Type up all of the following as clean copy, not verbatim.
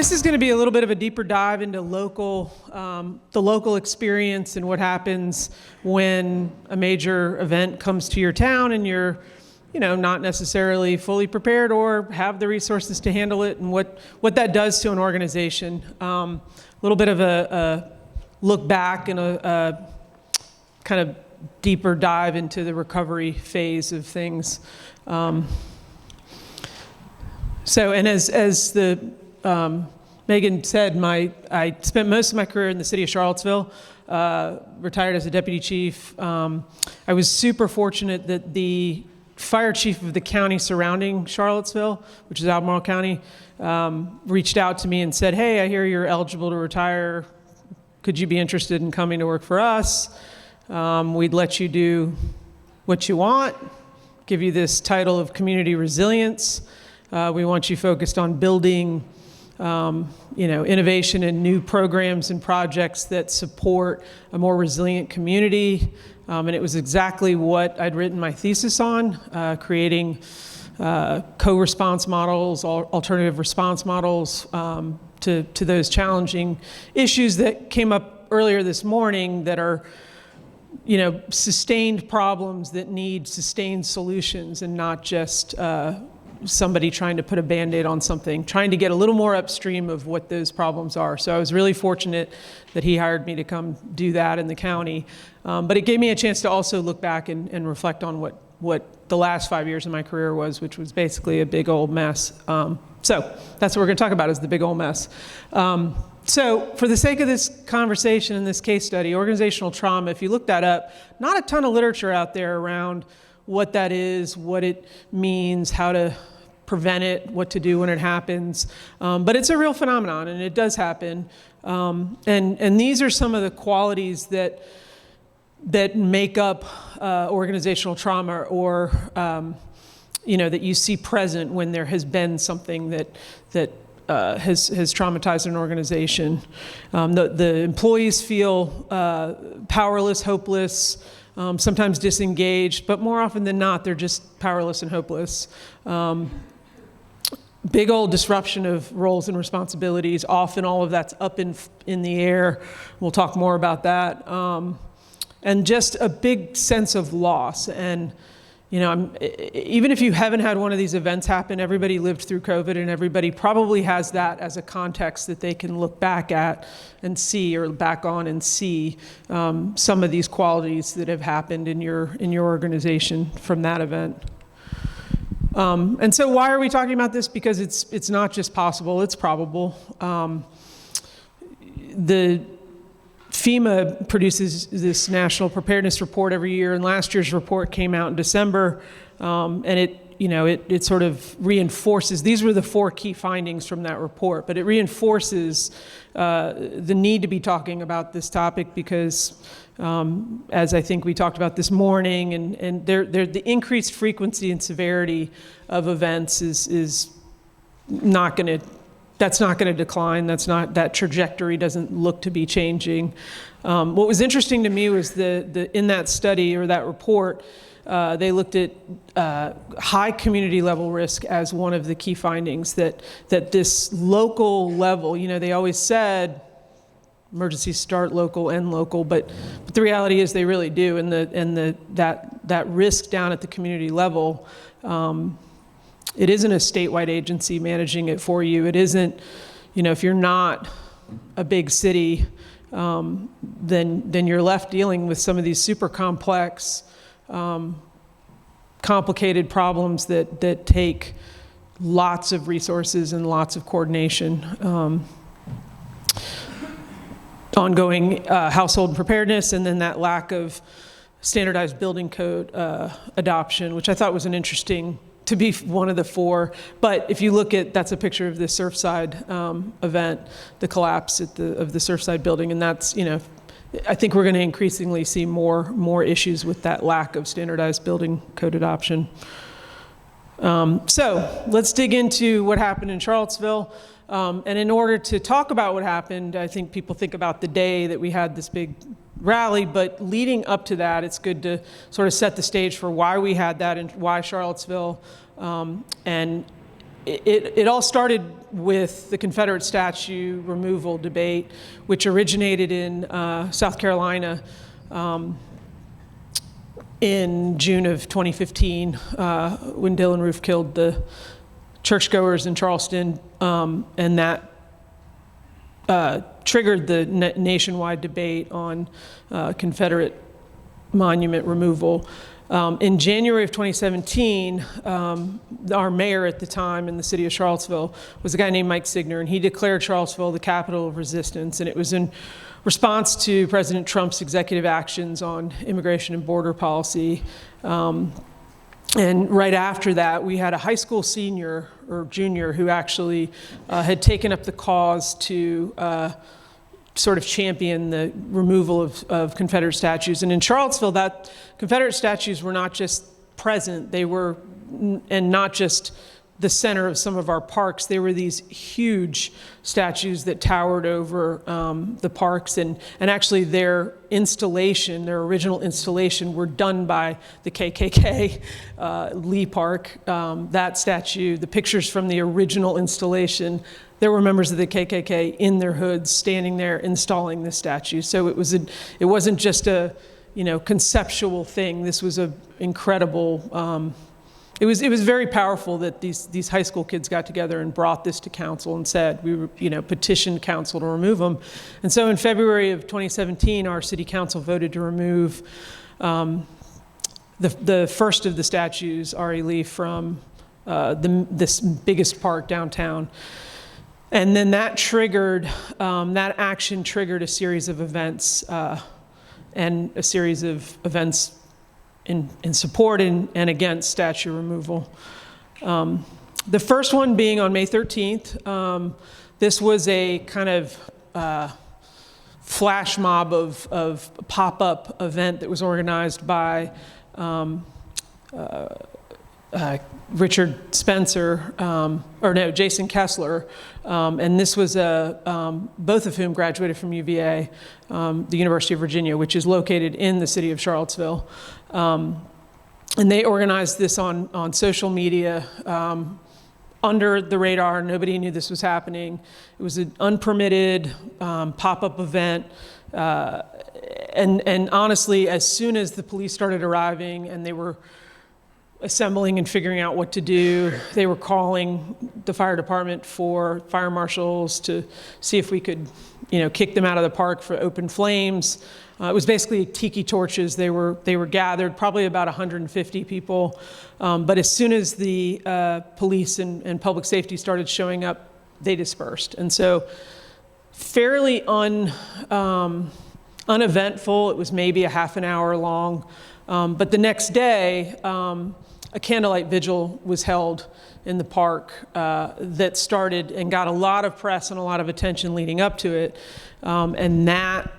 This is going to be a little bit of a deeper dive into the local experience and what happens when a major event comes to your town and you're, not necessarily fully prepared or have the resources to handle it, and what that does to an organization. A little bit of a look back and a kind of deeper dive into the recovery phase of things. As Megan said, I spent most of my career in the city of Charlottesville, retired as a deputy chief. I was super fortunate that the fire chief of the county surrounding Charlottesville, which is Albemarle County, reached out to me and said, "Hey, I hear you're eligible to retire. Could you be interested in coming to work for us? We'd let you do what you want, give you this title of community resilience. We want you focused on building innovation and new programs and projects that support a more resilient community." And it was exactly what I'd written my thesis on, creating co-response models, alternative response models to those challenging issues that came up earlier this morning that are sustained problems that need sustained solutions, and not just somebody trying to put a Band-Aid on something, trying to get a little more upstream of what those problems are. So I was really fortunate that he hired me to come do that in the county. But it gave me a chance to also look back and reflect on what the last 5 years of my career was, which was basically a big old mess. So that's what we're going to talk about, is the big old mess. So for the sake of this conversation and this case study, organizational trauma, if you look that up, not a ton of literature out there around what that is, what it means, how to prevent it, what to do when it happens. But it's a real phenomenon, and it does happen. And these are some of the qualities that make up organizational trauma, or that you see present when there has been something that has traumatized an organization. The employees feel powerless, hopeless, sometimes disengaged, but more often than not, they're just powerless and hopeless. Big old disruption of roles and responsibilities. Often all of that's up in the air. We'll talk more about that. And just a big sense of loss. And even if you haven't had one of these events happen, everybody lived through COVID, and everybody probably has that as a context that they can look back at and see, or back on and see some of these qualities that have happened in your organization from that event. And so why are we talking about this? Because it's not just possible, it's probable. The FEMA produces this national preparedness report every year, and last year's report came out in December, and it sort of reinforces, these were the 4 key findings from that report, but it reinforces the need to be talking about this topic because, as I think we talked about this morning, and the increased frequency and severity of events is not going to, that's not going to decline. That trajectory doesn't look to be changing. What was interesting to me was in that study, or that report, they looked at high community level risk as one of the key findings, that this local level, they always said emergencies start local, end local, but the reality is they really do, and that risk down at the community level, it isn't a statewide agency managing it for you. It isn't, if you're not a big city, then you're left dealing with some of these super complex, complicated problems that take lots of resources and lots of coordination. Ongoing household preparedness, and then that lack of standardized building code adoption, which I thought was an interesting, to be one of the 4. But if you look at, that's a picture of the Surfside event, the collapse of the Surfside building, and that's, I think we're going to increasingly see more issues with that lack of standardized building code adoption. So let's dig into what happened in Charlottesville. And in order to talk about what happened, I think people think about the day that we had this big rally, but leading up to that, it's good to sort of set the stage for why we had that and why Charlottesville, and it all started with the Confederate statue removal debate, which originated in South Carolina in June of 2015 when Dylann Roof killed the churchgoers in Charleston, and that triggered the nationwide debate on Confederate monument removal. In January of 2017, our mayor at the time in the city of Charlottesville was a guy named Mike Signer, and he declared Charlottesville the capital of resistance, and it was in response to President Trump's executive actions on immigration and border policy. And right after that, we had a high school senior or junior who actually had taken up the cause to sort of champion the removal of Confederate statues. And in Charlottesville, that Confederate statues were not just present, they were, and not just the center of some of our parks, they were these huge statues that towered over the parks, and actually their installation, their original installation, were done by the KKK, Lee Park. That statue, the pictures from the original installation, there were members of the KKK in their hoods standing there installing the statue. So it wasn't just a conceptual thing. This was an incredible. It was very powerful that these high school kids got together and brought this to council and said petitioned council to remove them. And so in February of 2017, our city council voted to remove the first of the statues, R.E. Lee, from this biggest park downtown. And then that action triggered a series of events and a series of events in support and against statue removal. The first one being on May 13th. This was a kind of flash mob of pop-up event that was organized by Richard Spencer, Jason Kessler, and this was both of whom graduated from UVA, the University of Virginia, which is located in the city of Charlottesville. And they organized this on social media, under the radar. Nobody knew this was happening. It was an unpermitted pop-up event. And honestly, as soon as the police started arriving and they were assembling and figuring out what to do, they were calling the fire department for fire marshals to see if we could, kick them out of the park for open flames. It was basically tiki torches. They were gathered, probably about 150 people. But as soon as the police and public safety started showing up, they dispersed. And so fairly uneventful. It was maybe a half an hour long. But the next day, a candlelight vigil was held in the park that started and got a lot of press and a lot of attention leading up to it. And that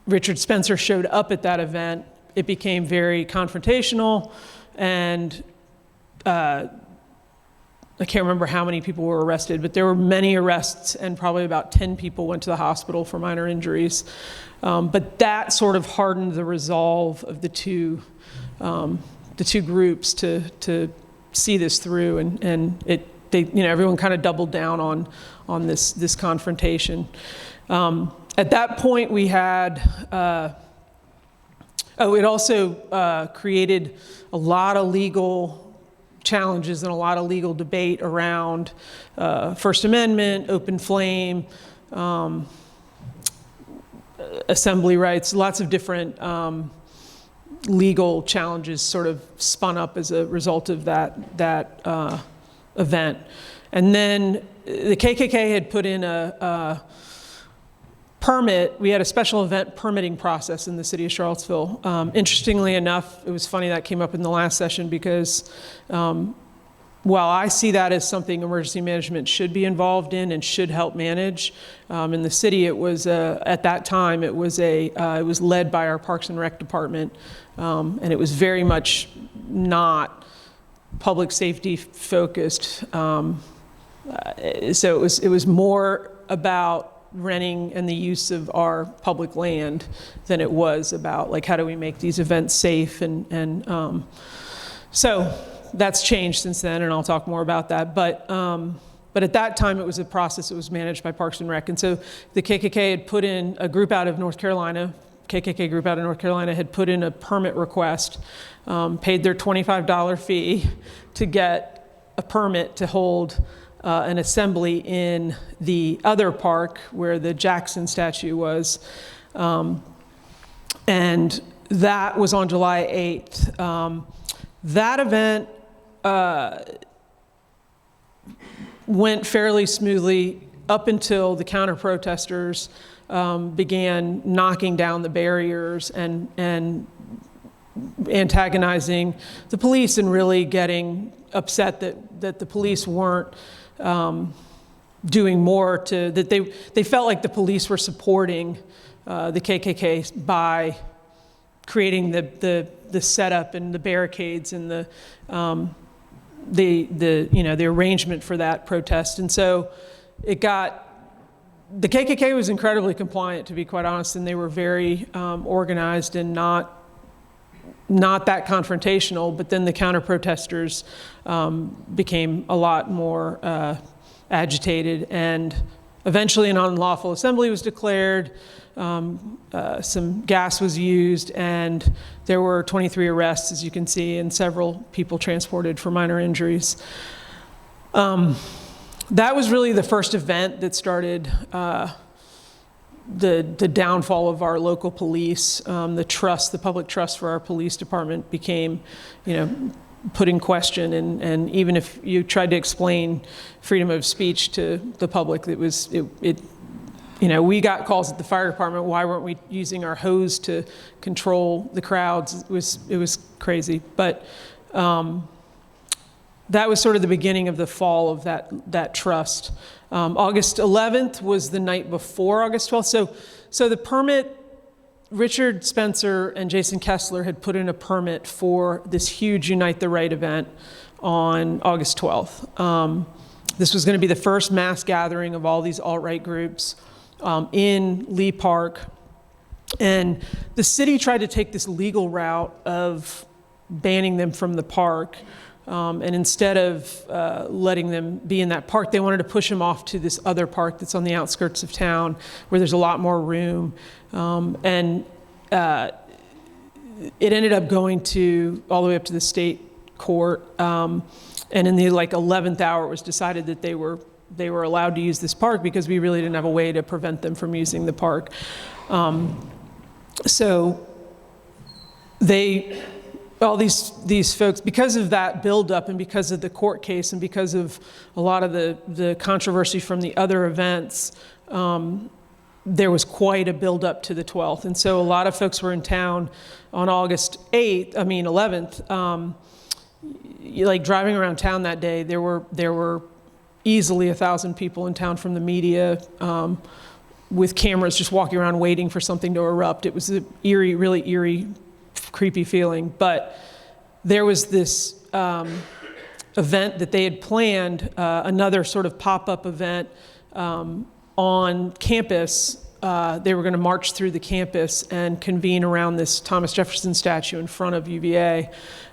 Richard Spencer showed up at that event. It became very confrontational, and I can't remember how many people were arrested, but there were many arrests, and probably about 10 people went to the hospital for minor injuries. But that sort of hardened the resolve of the two groups to see this through, and everyone kind of doubled down on this confrontation. At that point, we had, it also created a lot of legal challenges and a lot of legal debate around First Amendment, open flame, assembly rights, lots of different legal challenges sort of spun up as a result of that event. And then the KKK had put in a permit. We had a special event permitting process in the city of Charlottesville. Interestingly enough, it was funny that came up in the last session because while I see that as something emergency management should be involved in and should help manage, in the city it was at that time it was led by our Parks and Rec department, and it was very much not public safety focused. So it was more about renting and the use of our public land than it was about how do we make these events safe, and so that's changed since then, and I'll talk more about that. But at that time, it was a process that was managed by Parks and Rec. And so the KKK had put in a group out of North Carolina, KKK group out of North Carolina had put in a permit request, paid their $25 fee to get a permit to hold an assembly in the other park where the Jackson statue was. And that was on July 8th. That event went fairly smoothly up until the counter-protesters began knocking down the barriers and antagonizing the police and really getting upset that the police weren't doing more that they felt like the police were supporting the KKK by creating the setup and the barricades and the arrangement for that protest. And so the KKK was incredibly compliant, to be quite honest, and they were very organized and not that confrontational. But then the counter-protesters became a lot more agitated, and eventually an unlawful assembly was declared. Some gas was used, and there were 23 arrests, as you can see, and several people transported for minor injuries. That was really the first event that started the downfall of our local police. The public trust for our police department became, put in question. And even if you tried to explain freedom of speech to the public, we got calls at the fire department. Why weren't we using our hose to control the crowds? It was crazy. But that was sort of the beginning of the fall of that trust. August 11th was the night before August 12th. So the permit, Richard Spencer and Jason Kessler had put in a permit for this huge Unite the Right event on August 12th. This was going to be the first mass gathering of all these alt-right groups in Lee Park. And the city tried to take this legal route of banning them from the park. And instead of letting them be in that park, they wanted to push them off to this other park that's on the outskirts of town where there's a lot more room. And it ended up going all the way up to the state court. And in the 11th hour, it was decided that they were allowed to use this park because we really didn't have a way to prevent them from using the park. So all these folks, because of that buildup and because of the court case and because of a lot of the controversy from the other events, there was quite a buildup to the 12th. And so a lot of folks were in town on August 11th. Driving around town that day, there were easily 1,000 people in town from the media with cameras just walking around waiting for something to erupt. It was a really eerie, creepy feeling. But there was this event that they had planned, another sort of pop-up event on campus. They were going to march through the campus and convene around this Thomas Jefferson statue in front of UVA.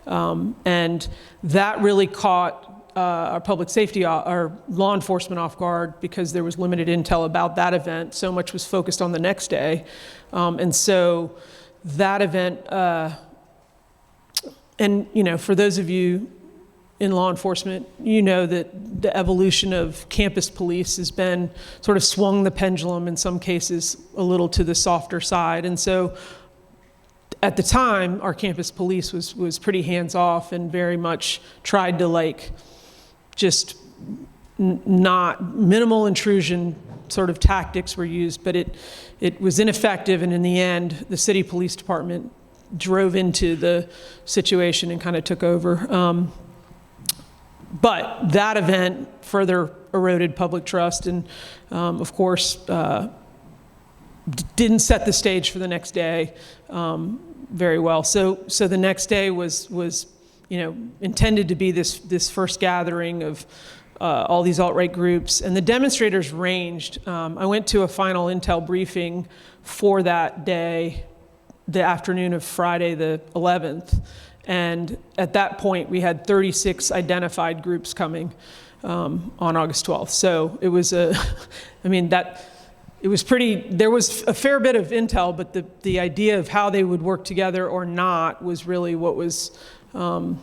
And that really caught our public safety, our law enforcement off guard because there was limited intel about that event. So much was focused on the next day. And so that event, for those of you in law enforcement, that the evolution of campus police has been sort of swung the pendulum in some cases a little to the softer side. And so at the time, our campus police was pretty hands-off and very much tried to just not minimal intrusion sort of tactics were used, but it was ineffective. And in the end, the city police department drove into the situation and kind of took over. But that event further eroded public trust and, of course, didn't set the stage for the next day very well. So the next day was intended to be this first gathering of all these alt-right groups, and the demonstrators ranged. I went to a final intel briefing for that day, the afternoon of Friday the 11th, And at that point, we had 36 identified groups coming on August 12th. So it was it was there was a fair bit of intel, but the idea of how they would work together or not was really what was in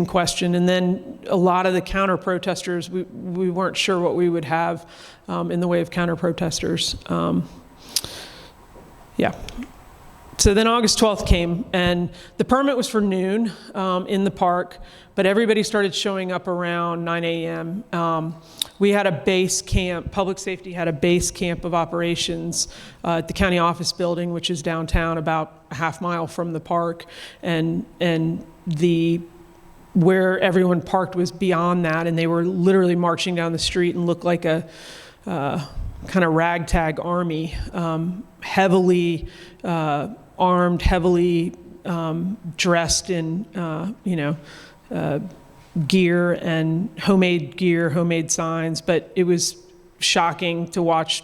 question. And then a lot of the counter protesters, we weren't sure what we would have in the way of counter protesters. So then August 12th came, and the permit was for noon in the park, but everybody started showing up around 9 a.m. We had a base camp, public safety had a base camp of operations at the county office building, which is downtown about a half mile from the park, and where everyone parked was beyond that, and they were literally marching down the street and looked like a kind of ragtag army, heavily armed, heavily dressed in, gear and homemade signs. But it was shocking to watch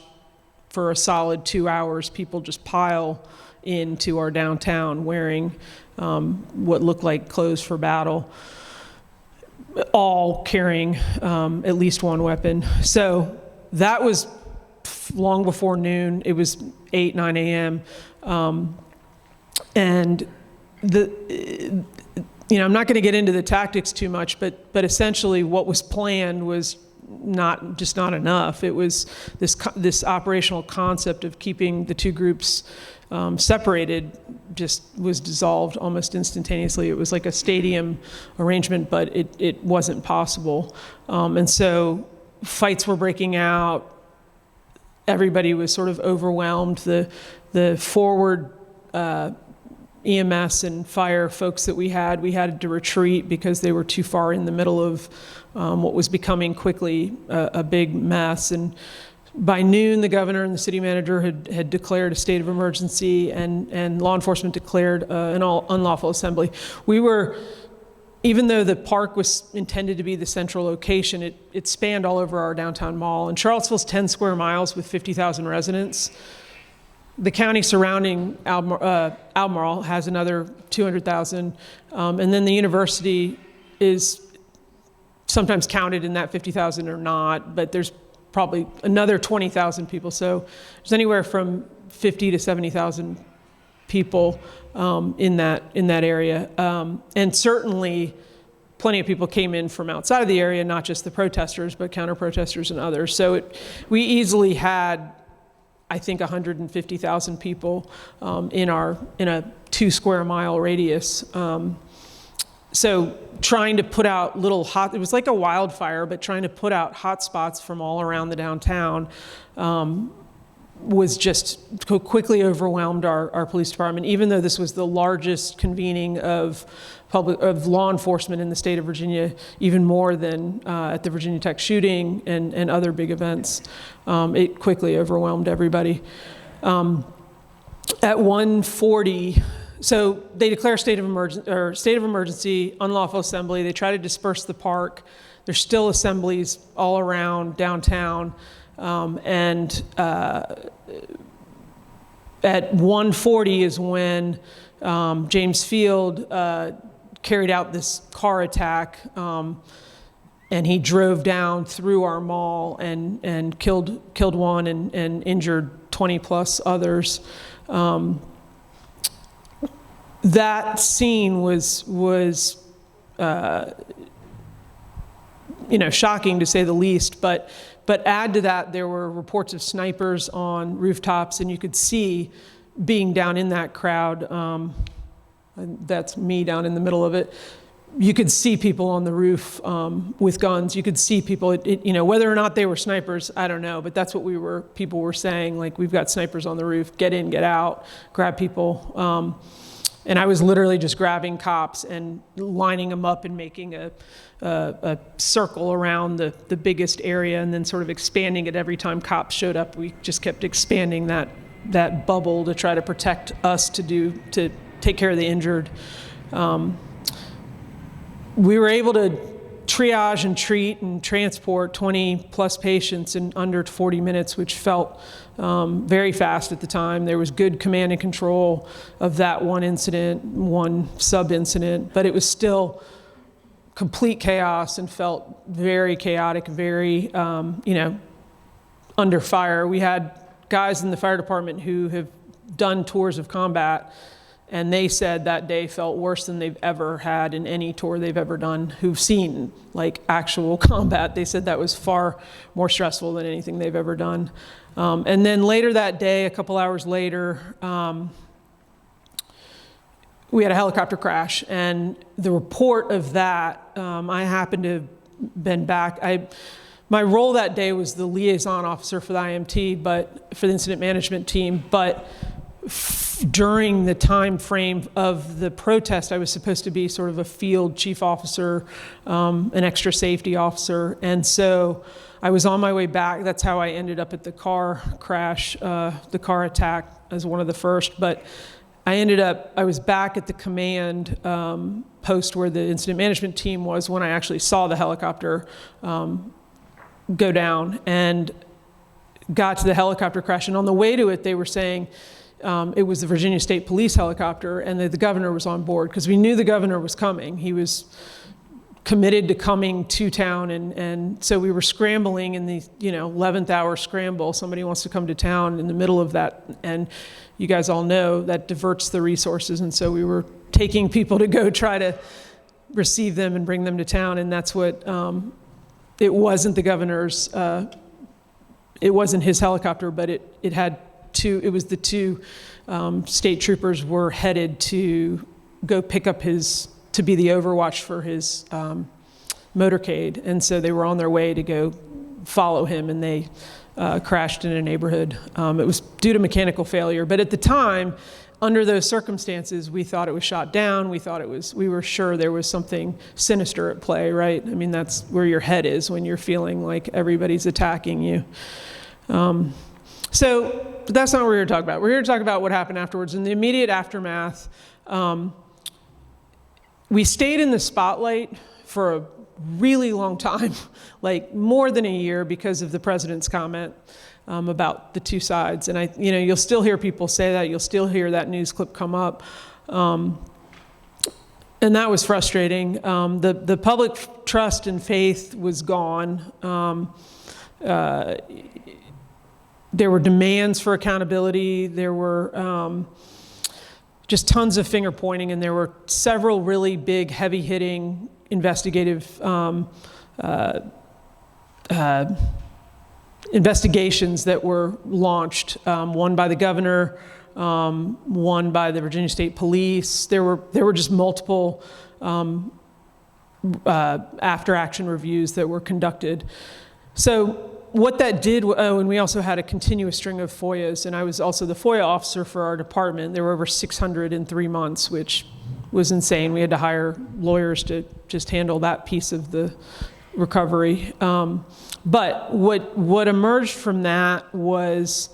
for a solid 2 hours people just pile into our downtown wearing what looked like clothes for battle, all carrying at least one weapon. So that was long before noon. It was 8, 9 a.m. And I'm not going to get into the tactics too much, but essentially what was planned was not enough. It was this operational concept of keeping the two groups separated just was dissolved almost instantaneously. It was like a stadium arrangement, but it wasn't possible. And so fights were breaking out. Everybody was sort of overwhelmed. The forward EMS and fire folks that we had to retreat because they were too far in the middle of what was becoming quickly a big mess. And by noon, the governor and the city manager had declared a state of emergency, and law enforcement declared an unlawful assembly. Even though the park was intended to be the central location, it spanned all over our downtown mall. And Charlottesville's 10 square miles with 50,000 residents. The county surrounding Albemarle has another 200,000. And then the university is sometimes counted in that 50,000 or not, but there's probably another 20,000 people. So there's anywhere from 50 to 70,000 people in that area. And certainly plenty of people came in from outside of the area, not just the protesters, but counter-protesters and others. So we easily had, I think, 150,000 people in a 2 square mile radius. So trying to put out it was like a wildfire, but trying to put out hot spots from all around the downtown was just quickly overwhelmed our police department, even though this was the largest convening of law enforcement in the state of Virginia, even more than at the Virginia Tech shooting and other big events. It quickly overwhelmed everybody. At 1:40, so they declare state of emergency, unlawful assembly. They try to disperse the park. There's still assemblies all around downtown. At 1:40 is when James Field carried out this car attack, and he drove down through our mall and killed one and injured 20 plus others. That scene was shocking to say the least, but add to that, there were reports of snipers on rooftops, and you could see, being down in that crowd, that's me down in the middle of it, you could see people on the roof with guns. You could see people, whether or not they were snipers, I don't know, but that's what people were saying, like, we've got snipers on the roof, get in, get out, grab people. And I was literally just grabbing cops and lining them up and making a circle around the biggest area, and then sort of expanding it every time cops showed up. We just kept expanding that bubble to try to protect us, to take care of the injured. We were able to triage and treat and transport 20 plus patients in under 40 minutes, which felt very fast at the time. There was good command and control of that one incident, one sub-incident, but it was still complete chaos and felt very chaotic, very, under fire. We had guys in the fire department who have done tours of combat, and they said that day felt worse than they've ever had in any tour they've ever done, who've seen like actual combat. They said that was far more stressful than anything they've ever done. And then later that day, a couple hours later, we had a helicopter crash, and the report of that, I happened to have been back. My role that day was the liaison officer for the IMT, but for the incident management team. But during the time frame of the protest, I was supposed to be sort of a field chief officer, an extra safety officer, and so I was on my way back. That's how I ended up at the car crash, the car attack as one of the first. But I was back at the command post where the incident management team was when I actually saw the helicopter go down, and got to the helicopter crash. And on the way to it, they were saying it was the Virginia State Police helicopter, and the governor was on board, because we knew the governor was coming. He was committed to coming to town, and so we were scrambling in the 11th hour scramble. Somebody wants to come to town in the middle of that, and you guys all know that diverts the resources, and so we were taking people to go try to receive them and bring them to town, and that's what, it wasn't the governor's, it wasn't his helicopter, but it was the two state troopers were headed to go pick up to be the overwatch for his motorcade, and so they were on their way to go follow him, and they crashed in a neighborhood. It was due to mechanical failure, but at the time, under those circumstances, we thought it was shot down. We were sure there was something sinister at play, right? I mean, that's where your head is when you're feeling like everybody's attacking you. So that's not what we're here to talk about. We're here to talk about what happened afterwards. In the immediate aftermath, we stayed in the spotlight for a really long time, like more than a year, because of the president's comment about the two sides. And you'll still hear people say that. You'll still hear that news clip come up. And that was frustrating. The public trust and faith was gone. There were demands for accountability. There were just tons of finger pointing, and there were several really big, heavy-hitting investigative investigations that were launched, one by the governor, one by the Virginia State Police. There were just multiple after-action reviews that were conducted. So what that did, and we also had a continuous string of FOIAs, and I was also the FOIA officer for our department. There were over 600 in 3 months, which was insane. We had to hire lawyers to just handle that piece of the recovery. But what emerged from that was,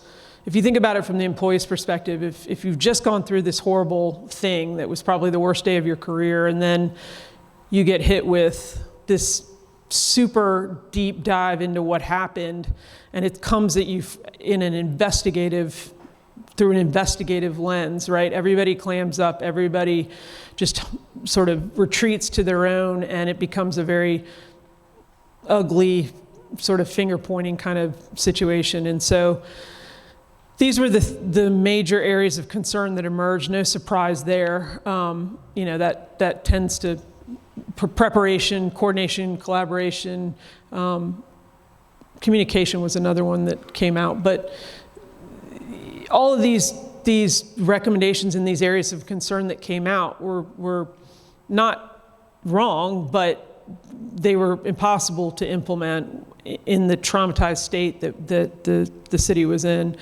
if you think about it from the employee's perspective, if you've just gone through this horrible thing that was probably the worst day of your career, and then you get hit with this super deep dive into what happened, and it comes at you through an investigative lens, right? Everybody clams up, everybody just sort of retreats to their own, and it becomes a very ugly sort of finger pointing kind of situation. And so these were the major areas of concern that emerged. No surprise there. That tends to preparation, coordination, collaboration, communication was another one that came out. But all of these recommendations in these areas of concern that came out were not wrong, but they were impossible to implement in the traumatized state that the city was in.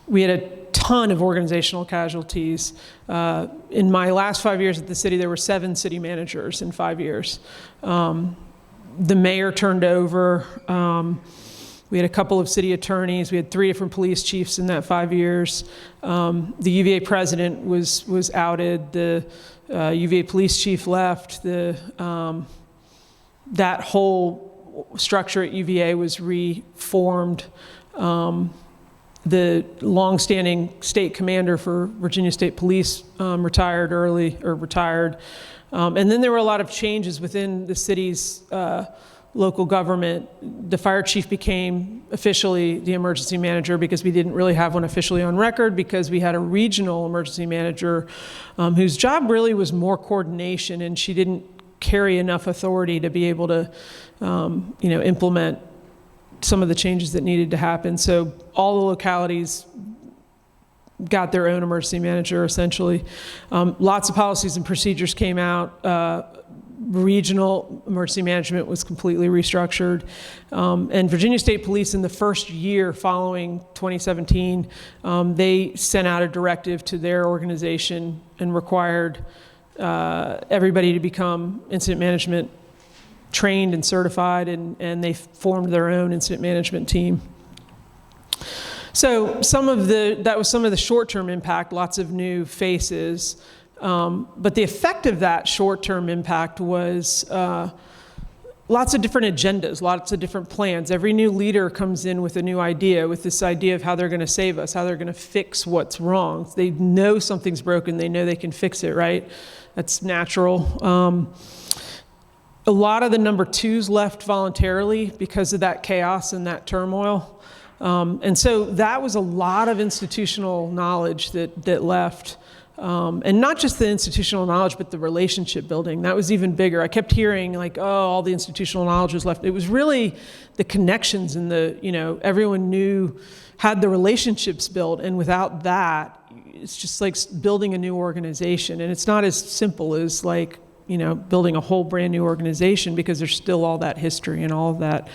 We had a ton of organizational casualties. In my last 5 years at the city, there were 7 city managers in 5 years. The mayor turned over. We had a couple of city attorneys. We had 3 different police chiefs in that 5 years. The UVA president was outed. The UVA police chief left. that whole structure at UVA was reformed. The longstanding state commander for Virginia State Police retired. And then there were a lot of changes within the city's local government. The fire chief became officially the emergency manager because we didn't really have one officially on record, because we had a regional emergency manager whose job really was more coordination, and she didn't carry enough authority to be able to implement some of the changes that needed to happen. So all the localities got their own emergency manager, essentially. Lots of policies and procedures came out. Regional emergency management was completely restructured. And Virginia State Police, in the first year following 2017, they sent out a directive to their organization and required everybody to become incident management trained and certified, and they formed their own incident management team. So that was some of the short-term impact, lots of new faces. But the effect of that short-term impact was lots of different agendas, lots of different plans. Every new leader comes in with a new idea, with this idea of how they're going to save us, how they're going to fix what's wrong. They know something's broken. They know they can fix it, right? That's natural. A lot of the number twos left voluntarily because of that chaos and that turmoil. And so that was a lot of institutional knowledge that left. And not just the institutional knowledge, but the relationship building. That was even bigger. I kept hearing all the institutional knowledge was left. It was really the connections and everyone had the relationships built. And without that, it's just like building a new organization. And it's not as simple as building a whole brand new organization, because there's still all that history and all of that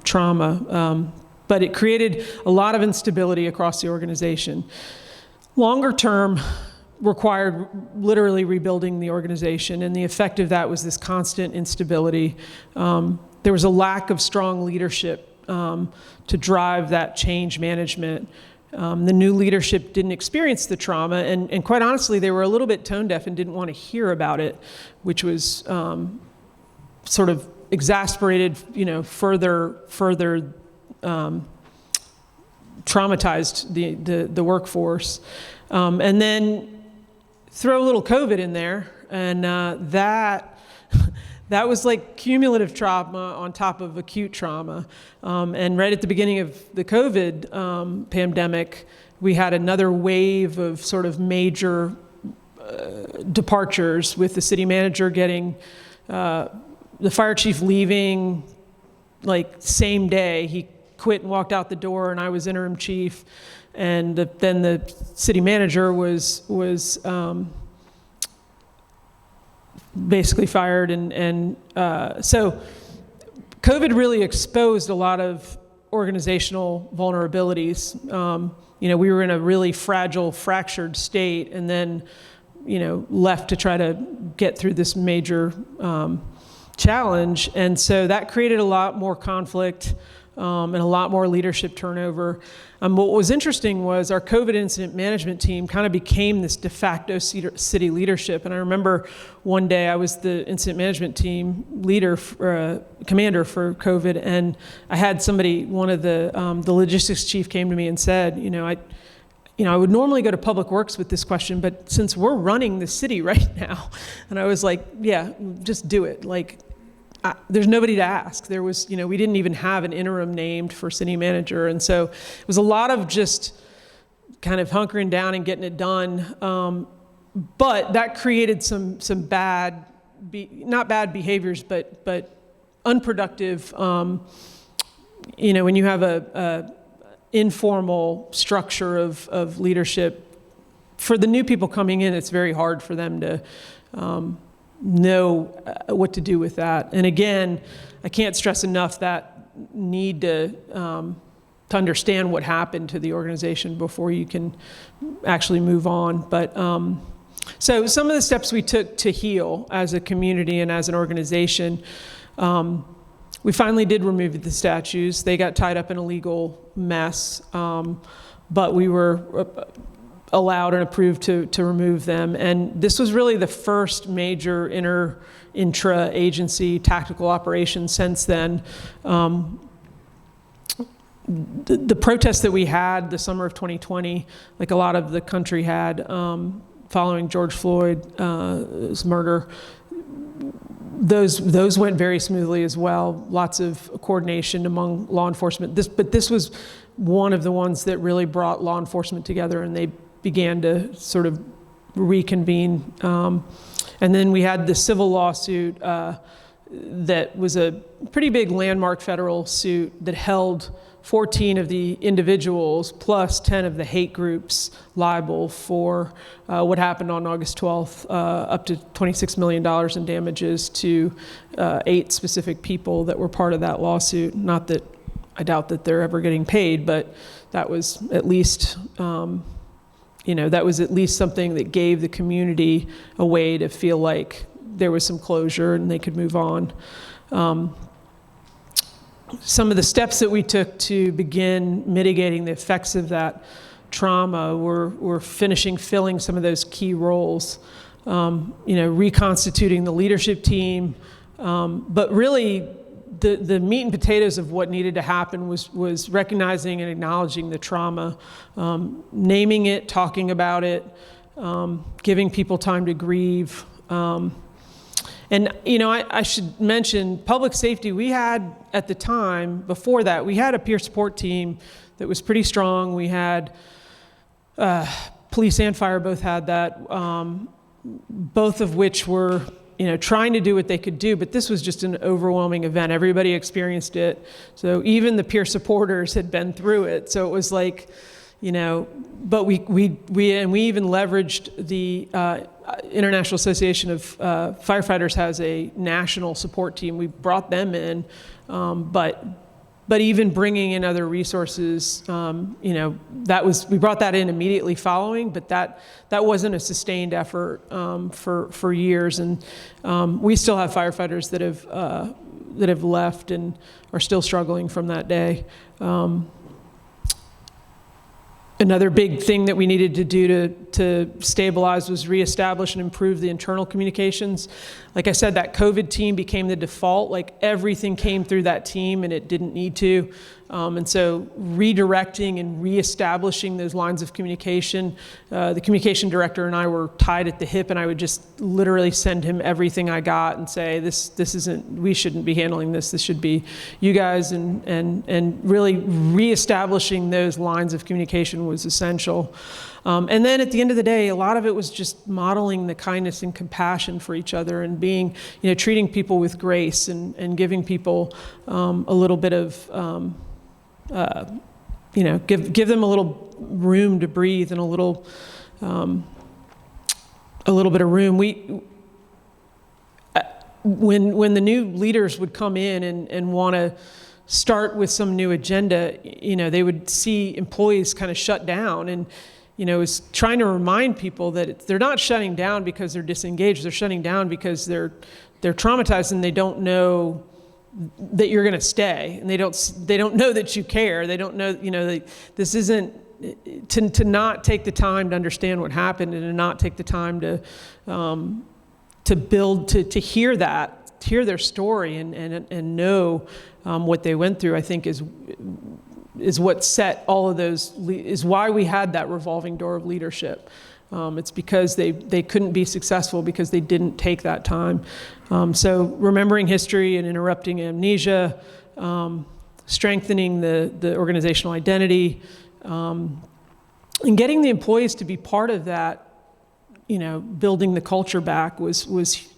trauma. But it created a lot of instability across the organization. Longer term required literally rebuilding the organization, and the effect of that was this constant instability. There was a lack of strong leadership to drive that change management. The new leadership didn't experience the trauma, and quite honestly, they were a little bit tone deaf and didn't want to hear about it, which was sort of exasperated, further traumatized the workforce. And then throw a little COVID in there, and that was like cumulative trauma on top of acute trauma. And right at the beginning of the COVID pandemic, we had another wave of sort of major departures, with the city manager getting, the fire chief leaving same day. He quit and walked out the door, and I was interim chief. And then the city manager was basically fired, and so COVID really exposed a lot of organizational vulnerabilities. We were in a really fragile, fractured state, and then left to try to get through this major challenge. And so that created a lot more conflict and a lot more leadership turnover. What was interesting was our COVID incident management team kind of became this de facto city leadership. And I remember one day I was the incident management team leader, commander for COVID, and I had somebody, one of the logistics chief came to me and said, I would normally go to Public Works with this question, but since we're running the city right now, and I was like, yeah, just do it. There's nobody to ask. There was, we didn't even have an interim named for city manager. And so it was a lot of just kind of hunkering down and getting it done. But that created some bad, not bad behaviors, but unproductive, when you have a informal structure of leadership. For the new people coming in, it's very hard for them to know what to do with that. And again, I can't stress enough that need to understand what happened to the organization before you can actually move on. But so some of the steps we took to heal as a community and as an organization, we finally did remove the statues. They got tied up in a legal mess, but we were allowed and approved to remove them. And this was really the first major intra-agency tactical operation since then. The protests that we had the summer of 2020, like a lot of the country had, following George Floyd's murder, those went very smoothly as well. Lots of coordination among law enforcement. But this was one of the ones that really brought law enforcement together, and they began to sort of reconvene. And then we had the civil lawsuit that was a pretty big landmark federal suit that held 14 of the individuals plus 10 of the hate groups liable for what happened on August 12th, up to $26 million in damages to 8 specific people that were part of that lawsuit. Not that I doubt that they're ever getting paid, but that was at least, that was at least something that gave the community a way to feel like there was some closure and they could move on. Some of the steps that we took to begin mitigating the effects of that trauma were filling some of those key roles, reconstituting the leadership team, but really the meat and potatoes of what needed to happen was recognizing and acknowledging the trauma, naming it, talking about it, giving people time to grieve. And, I should mention public safety. We had, at the time, before that, we had a peer support team that was pretty strong. We had, police and fire both had that, both of which were, trying to do what they could do, but this was just an overwhelming event. Everybody experienced it. So even the peer supporters had been through it. So it was like, but we even leveraged the International Association of Firefighters has a national support team. We brought them in, but even bringing in other resources, we brought that in immediately following, but that wasn't a sustained effort for years, and we still have firefighters that have left and are still struggling from that day. Another big thing that we needed to do to stabilize was reestablish and improve the internal communications. Like I said, that COVID team became the default. Like everything came through that team and it didn't need to. And so redirecting and reestablishing those lines of communication. The communication director and I were tied at the hip, and I would just literally send him everything I got and say, this isn't, we shouldn't be handling this. This should be you guys, and really reestablishing those lines of communication was essential. And then at the end of the day, a lot of it was just modeling the kindness and compassion for each other, and being, treating people with grace, and giving people a little bit of, give them a little room to breathe, and a little bit of room. When the new leaders would come in and want to start with some new agenda, they would see employees kind of shut down, and is trying to remind people that they're not shutting down because they're disengaged. They're shutting down because they're traumatized, and they don't know that you're going to stay, and they don't know that you care. They don't know, this isn't to not take the time to understand what happened, and to not take the time to build, to hear their story, and know what they went through. I think is what set all of those, is why we had that revolving door of leadership. It's because they couldn't be successful because they didn't take that time. So remembering history and interrupting amnesia, strengthening the organizational identity, and getting the employees to be part of that, building the culture back was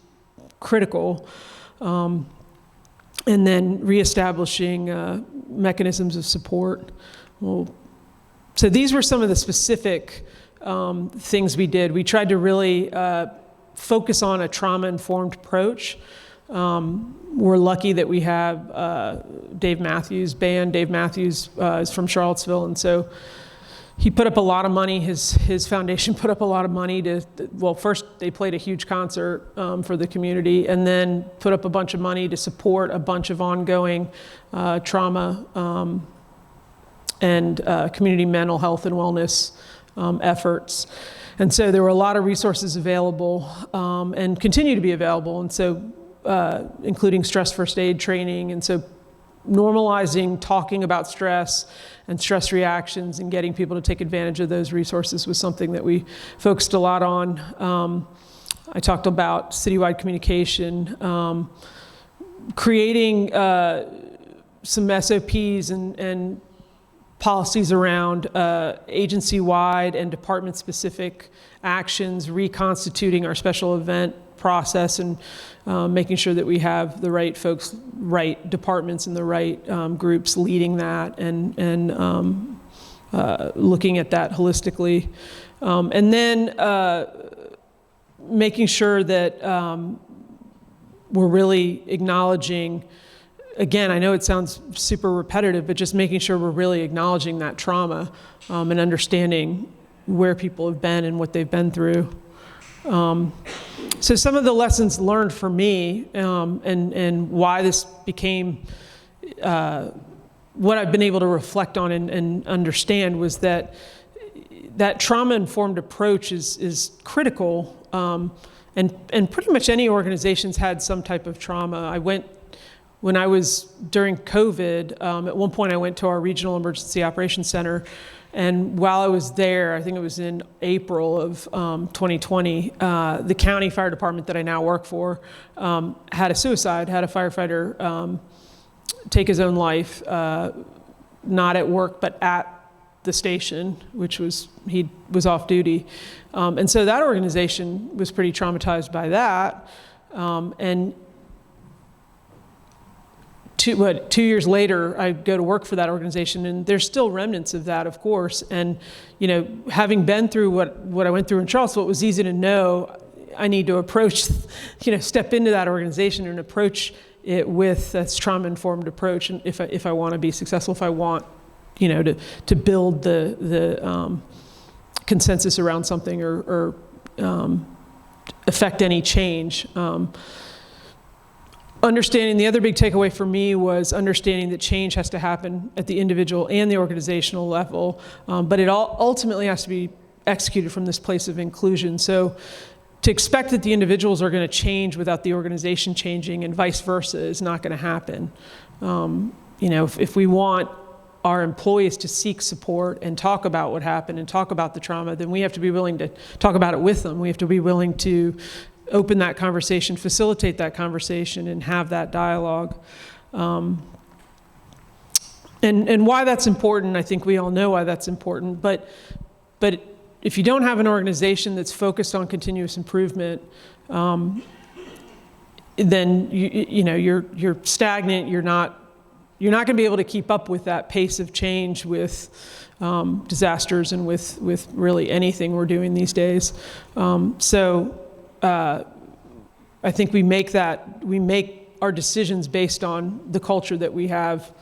critical. And then reestablishing mechanisms of support. Well, so these were some of the specific things we did. We tried to really focus on a trauma-informed approach. We're lucky that we have Dave Matthews' band. Dave Matthews is from Charlottesville, and so he put up a lot of money. His foundation put up a lot of money first they played a huge concert for the community, and then put up a bunch of money to support a bunch of ongoing trauma and community mental health and wellness efforts. And so there were a lot of resources available and continue to be available. And so including stress first aid training. And so normalizing talking about stress and stress reactions and getting people to take advantage of those resources was something that we focused a lot on. I talked about citywide communication, creating some SOPs and policies around agency-wide and department-specific actions, reconstituting our special event process, and making sure that we have the right folks, right departments, and the right groups leading that, and looking at that holistically. And then making sure that we're really acknowledging, again, I know it sounds super repetitive, but just making sure we're really acknowledging that trauma and understanding where people have been and what they've been through. So some of the lessons learned for me and why this became what I've been able to reflect on and understand was that trauma-informed approach is critical, and pretty much any organization's had some type of trauma. When I was during COVID, at one point I went to our regional emergency operations center, and while I was there, I think it was in April of 2020, the county fire department that I now work for had a firefighter take his own life, not at work, but at the station, he was off duty. And so that organization was pretty traumatized by that. And 2 years later, I go to work for that organization, and there's still remnants of that, of course. And, having been through what I went through in Charlottesville, it was easy to know I need to approach, step into that organization and approach it with this trauma-informed approach. And if I want to be successful, if I want, to build the consensus around something or affect any change. Understanding, the other big takeaway for me was understanding that change has to happen at the individual and the organizational level, but it all ultimately has to be executed from this place of inclusion. So to expect that the individuals are going to change without the organization changing and vice versa is not going to happen. If we want our employees to seek support and talk about what happened and talk about the trauma, then we have to be willing to talk about it with them. We have to be willing to open that conversation, facilitate that conversation, and have that dialogue. And why that's important, I think we all know why that's important, but if you don't have an organization that's focused on continuous improvement, then you're stagnant. You're not going to be able to keep up with that pace of change with disasters and with really anything we're doing these days. I think we make our decisions based on the culture that we have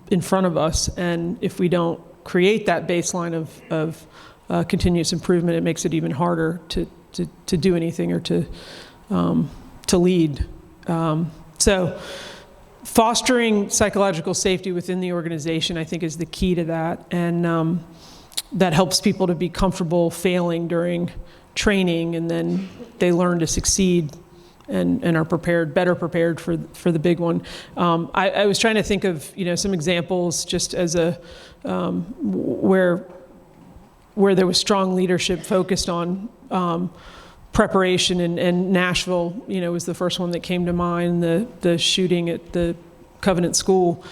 in front of us, and if we don't create that baseline of continuous improvement, it makes it even harder to do anything or to lead. So fostering psychological safety within the organization, I think, is the key to that, and that helps people to be comfortable failing during training, and then they learn to succeed and are better prepared for the big one. I was trying to think of some examples just as where there was strong leadership focused on preparation, and Nashville was the first one that came to mind, the shooting at the Covenant School.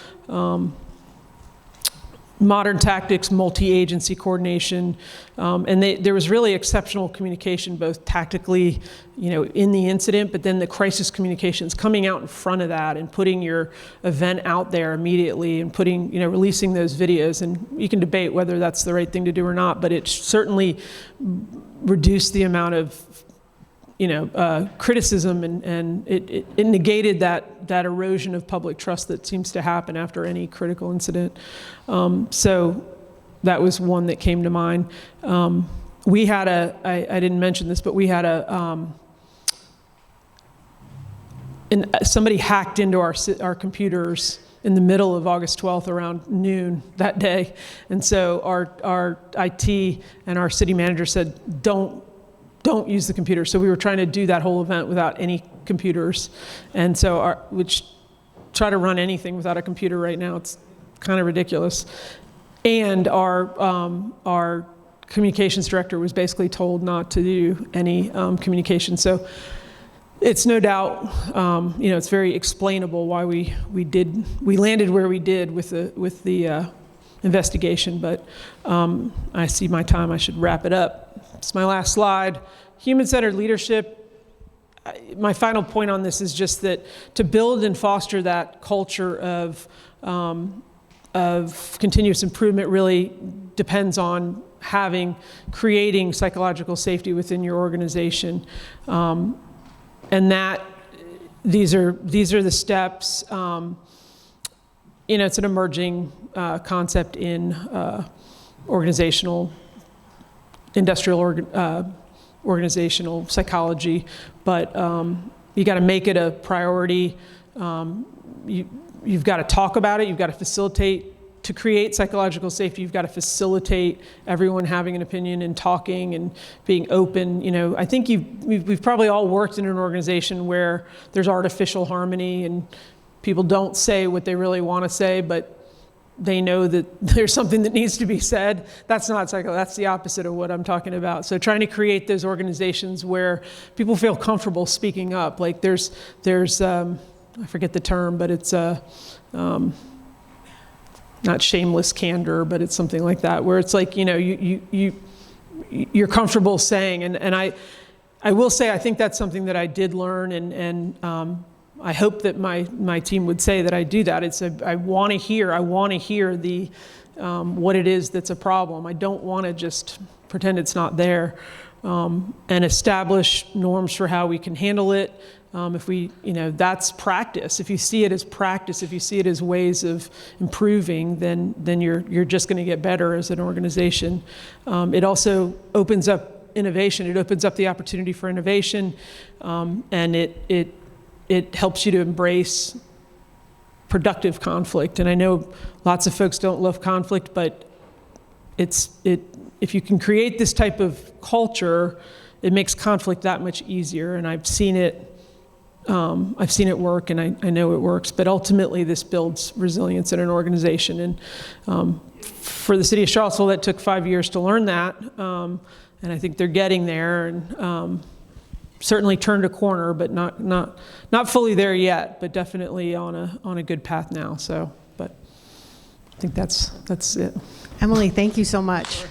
Modern tactics, multi-agency coordination, and there was really exceptional communication, both tactically, in the incident, but then the crisis communications coming out in front of that and putting your event out there immediately and releasing those videos. And you can debate whether that's the right thing to do or not, but it certainly reduced the amount of criticism, and it negated that erosion of public trust that seems to happen after any critical incident. So that was one that came to mind. We had I didn't mention this, but we had and somebody hacked into our computers in the middle of August 12th around noon that day. And so our IT and our city manager said, don't use the computer. So we were trying to do that whole event without any computers. And so try to run anything without a computer right now. It's kind of ridiculous. And our communications director was basically told not to do any communication. So it's no doubt, it's very explainable why we landed where we did with the investigation. But I see my time. I should wrap it up. It's my last slide. Human-centered leadership. My final point on this is just that to build and foster that culture of continuous improvement really depends on creating psychological safety within your organization. And that these are the steps. It's an emerging concept in organizational psychology, but you got to make it a priority. You've got to talk about it. You've got to facilitate. To create psychological safety, you've got to facilitate everyone having an opinion and talking and being open. I think we've probably all worked in an organization where there's artificial harmony and people don't say what they really want to say, but they know that there's something that needs to be said. That's not psychology. That's the opposite of what I'm talking about. So trying to create those organizations where people feel comfortable speaking up. Like there's I forget the term, but it's not shameless candor, but it's something like that, where it's like, you're comfortable saying, and I will say, I think that's something that I did learn, and I hope that my team would say that I do that. I want to hear the what it is that's a problem. I don't want to just pretend it's not there, and establish norms for how we can handle it. If we, that's practice. If you see it as practice, if you see it as ways of improving, then you're just going to get better as an organization. It also opens up innovation. It opens up the opportunity for innovation, and it helps you to embrace productive conflict. And I know lots of folks don't love conflict, but if you can create this type of culture, it makes conflict that much easier. And I've seen it work, and I know it works, but ultimately this builds resilience in an organization. And for the city of Charlottesville, that took 5 years to learn that, and I think they're getting there, and certainly turned a corner, but not fully there yet, but definitely on a good path now. So, but I think that's it. Emily, thank you so much.